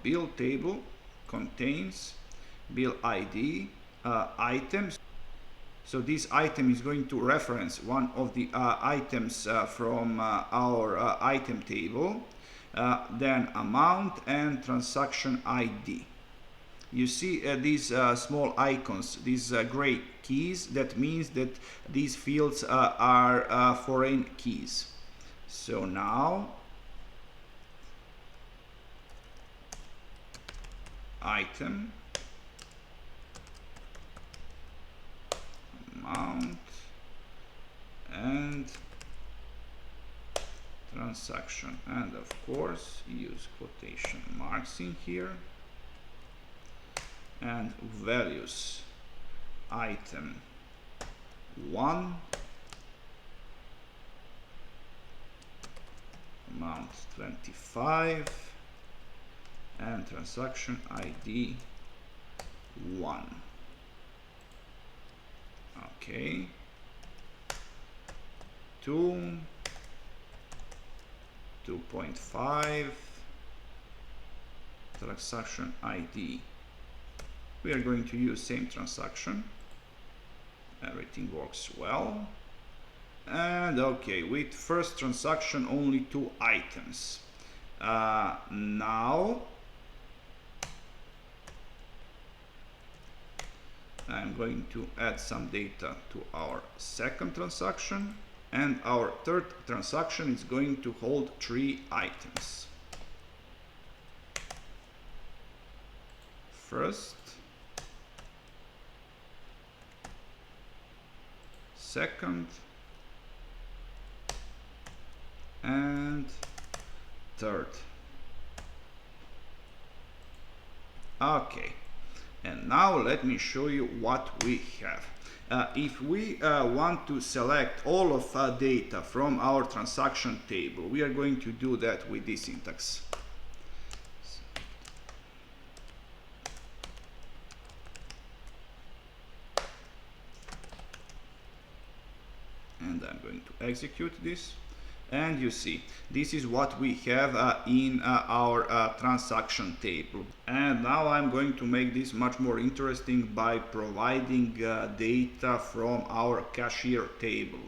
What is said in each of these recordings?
bill table contains bill ID items. So this item is going to reference one of the items from our item table, then amount and transaction ID. You see these small icons, these gray keys. That means that these fields are foreign keys. So now item, amount and transaction, and of course use quotation marks in here, and values item 1, amount 25, and transaction ID 1. Okay, 2, 2.5, transaction ID. We are going to use same transaction. Everything works well. And okay, with first transaction only 2 items. Now I'm going to add some data to our second transaction, and our third transaction is going to hold 3 items. First, second, and third. Okay, and now let me show you what we have. If we want to select all of data from our transaction table, we are going to do that with this syntax. And I'm going to execute this. And you see, this is what we have in our transaction table. And now I'm going to make this much more interesting by providing data from our cashier table.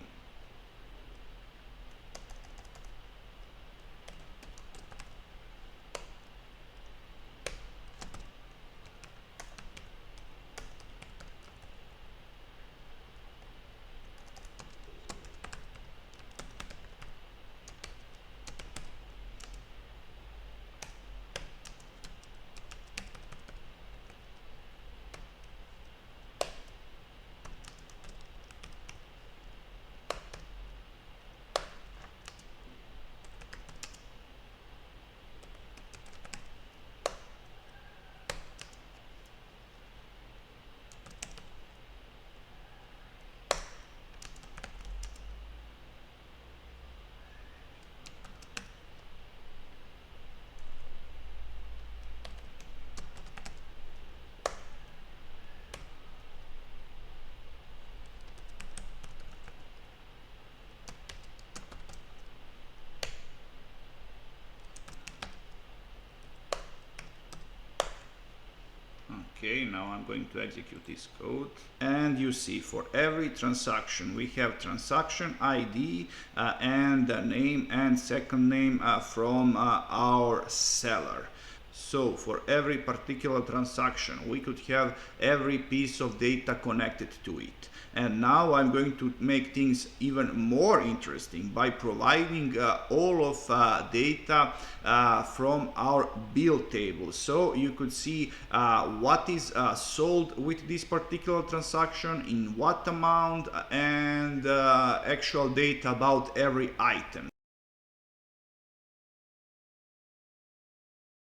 Okay, now I'm going to execute this code. And you see, for every transaction, we have transaction ID and the name and second name from our seller. So for every particular transaction, we could have every piece of data connected to it. And now I'm going to make things even more interesting by providing all of data from our bill table. So you could see what is sold with this particular transaction, in what amount, and actual data about every item.